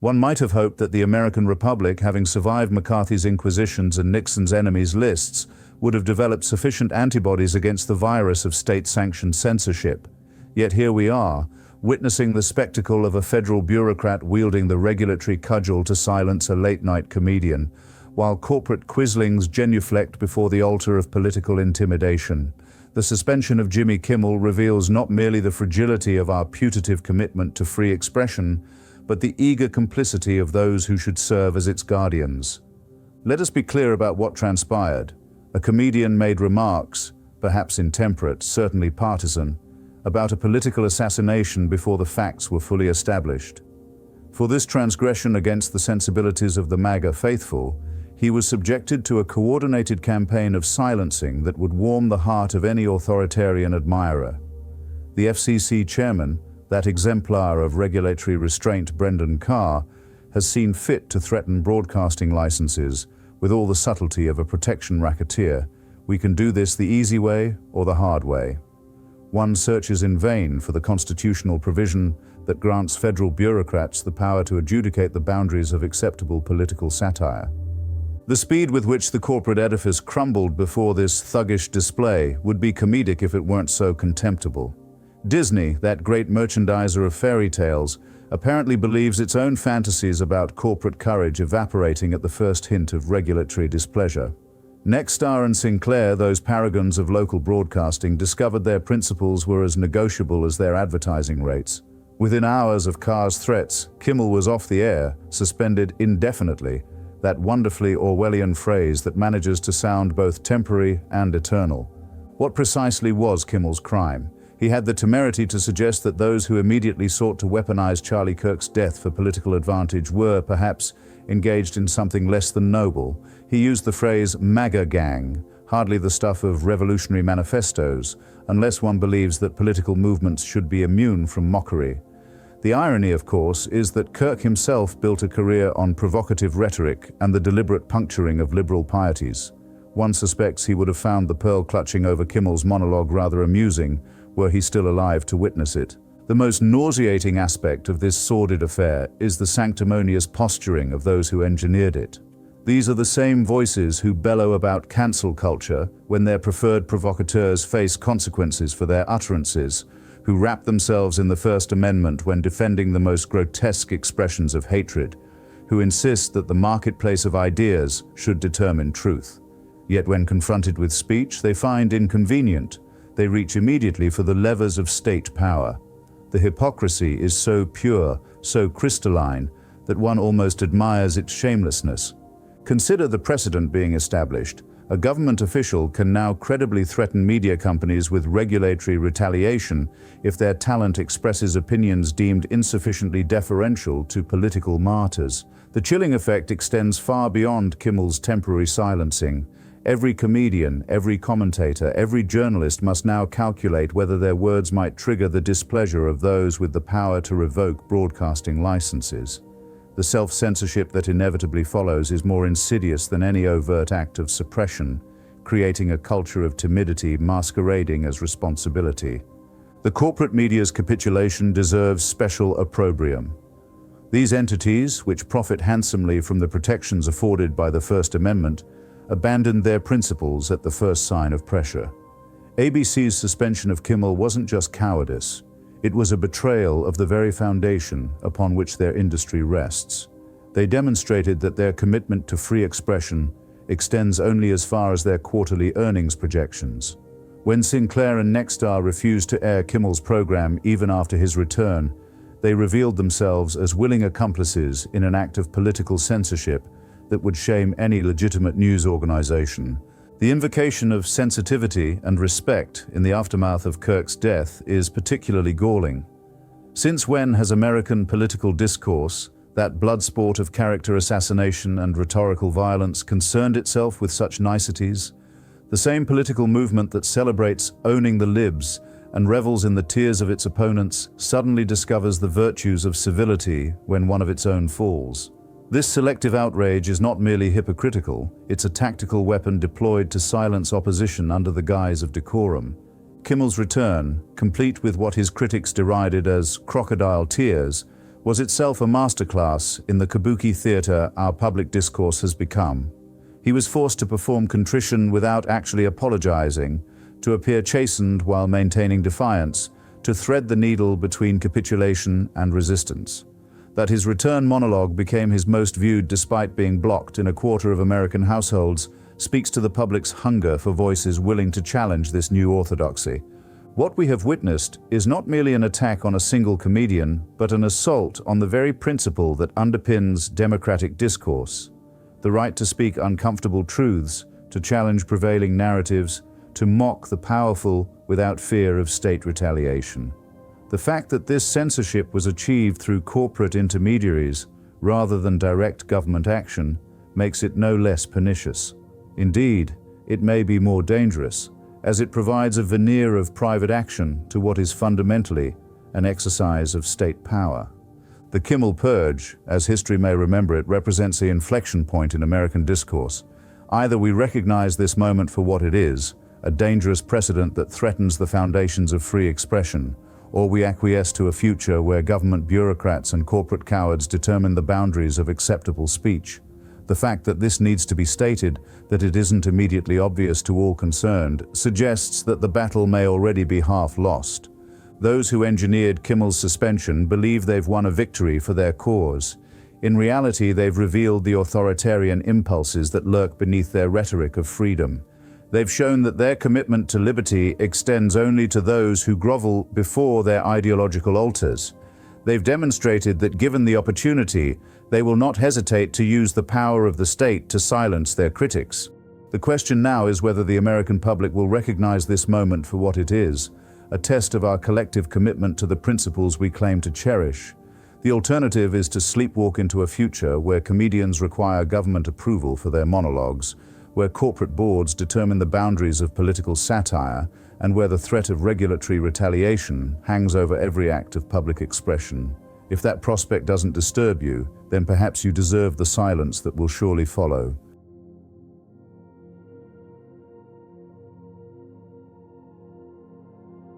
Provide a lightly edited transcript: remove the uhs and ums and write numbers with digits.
One might have hoped that the American Republic, having survived McCarthy's inquisitions and Nixon's enemies lists, would have developed sufficient antibodies against the virus of state-sanctioned censorship. Yet here we are, witnessing the spectacle of a federal bureaucrat wielding the regulatory cudgel to silence a late-night comedian, while corporate quislings genuflect before the altar of political intimidation. The suspension of Jimmy Kimmel reveals not merely the fragility of our putative commitment to free expression, but the eager complicity of those who should serve as its guardians. Let us be clear about what transpired. A comedian made remarks, perhaps intemperate, certainly partisan, about a political assassination before the facts were fully established. For this transgression against the sensibilities of the MAGA faithful, he was subjected to a coordinated campaign of silencing that would warm the heart of any authoritarian admirer. The FCC Chairman, that exemplar of regulatory restraint Brendan Carr, has seen fit to threaten broadcasting licenses with all the subtlety of a protection racketeer. We can do this the easy way or the hard way. One searches in vain for the constitutional provision that grants federal bureaucrats the power to adjudicate the boundaries of acceptable political satire. The speed with which the corporate edifice crumbled before this thuggish display would be comedic if it weren't so contemptible. Disney, that great merchandiser of fairy tales, apparently believes its own fantasies about corporate courage evaporating at the first hint of regulatory displeasure. Nexstar and Sinclair, those paragons of local broadcasting, discovered their principles were as negotiable as their advertising rates. Within hours of Carr's threats, Kimmel was off the air, suspended indefinitely, that wonderfully Orwellian phrase that manages to sound both temporary and eternal. What precisely was Kimmel's crime? He had the temerity to suggest that those who immediately sought to weaponize Charlie Kirk's death for political advantage were, perhaps, engaged in something less than noble. He used the phrase MAGA gang, hardly the stuff of revolutionary manifestos, unless one believes that political movements should be immune from mockery. The irony, of course, is that Kirk himself built a career on provocative rhetoric and the deliberate puncturing of liberal pieties. One suspects he would have found the pearl clutching over Kimmel's monologue rather amusing, were he still alive to witness it. The most nauseating aspect of this sordid affair is the sanctimonious posturing of those who engineered it. These are the same voices who bellow about cancel culture when their preferred provocateurs face consequences for their utterances, who wrap themselves in the First Amendment when defending the most grotesque expressions of hatred, who insist that the marketplace of ideas should determine truth. Yet when confronted with speech they find inconvenient, they reach immediately for the levers of state power. The hypocrisy is so pure, so crystalline, that one almost admires its shamelessness. Consider the precedent being established. A government official can now credibly threaten media companies with regulatory retaliation if their talent expresses opinions deemed insufficiently deferential to political martyrs. The chilling effect extends far beyond Kimmel's temporary silencing. Every comedian, every commentator, every journalist must now calculate whether their words might trigger the displeasure of those with the power to revoke broadcasting licenses. The self-censorship that inevitably follows is more insidious than any overt act of suppression, creating a culture of timidity masquerading as responsibility. The corporate media's capitulation deserves special opprobrium. These entities, which profit handsomely from the protections afforded by the First Amendment, abandoned their principles at the first sign of pressure. ABC's suspension of Kimmel wasn't just cowardice. It was a betrayal of the very foundation upon which their industry rests. They demonstrated that their commitment to free expression extends only as far as their quarterly earnings projections. When Sinclair and Nexstar refused to air Kimmel's program even after his return, they revealed themselves as willing accomplices in an act of political censorship that would shame any legitimate news organization. The invocation of sensitivity and respect in the aftermath of Kirk's death is particularly galling. Since when has American political discourse, that blood sport of character assassination and rhetorical violence, concerned itself with such niceties? The same political movement that celebrates owning the libs and revels in the tears of its opponents suddenly discovers the virtues of civility when one of its own falls. This selective outrage is not merely hypocritical, it's a tactical weapon deployed to silence opposition under the guise of decorum. Kimmel's return, complete with what his critics derided as crocodile tears, was itself a masterclass in the kabuki theater our public discourse has become. He was forced to perform contrition without actually apologizing, to appear chastened while maintaining defiance, to thread the needle between capitulation and resistance. That his return monologue became his most viewed despite being blocked in a quarter of American households speaks to the public's hunger for voices willing to challenge this new orthodoxy. What we have witnessed is not merely an attack on a single comedian, but an assault on the very principle that underpins democratic discourse: the right to speak uncomfortable truths, to challenge prevailing narratives, to mock the powerful without fear of state retaliation. The fact that this censorship was achieved through corporate intermediaries rather than direct government action makes it no less pernicious. Indeed, it may be more dangerous, as it provides a veneer of private action to what is fundamentally an exercise of state power. The Kimmel purge, as history may remember it, represents the inflection point in American discourse. Either we recognize this moment for what it is, a dangerous precedent that threatens the foundations of free expression, or we acquiesce to a future where government bureaucrats and corporate cowards determine the boundaries of acceptable speech. The fact that this needs to be stated, that it isn't immediately obvious to all concerned, suggests that the battle may already be half lost. Those who engineered Kimmel's suspension believe they've won a victory for their cause. In reality, they've revealed the authoritarian impulses that lurk beneath their rhetoric of freedom. They've shown that their commitment to liberty extends only to those who grovel before their ideological altars. They've demonstrated that given the opportunity, they will not hesitate to use the power of the state to silence their critics. The question now is whether the American public will recognize this moment for what it is, a test of our collective commitment to the principles we claim to cherish. The alternative is to sleepwalk into a future where comedians require government approval for their monologues, where corporate boards determine the boundaries of political satire, and where the threat of regulatory retaliation hangs over every act of public expression. If that prospect doesn't disturb you, then perhaps you deserve the silence that will surely follow.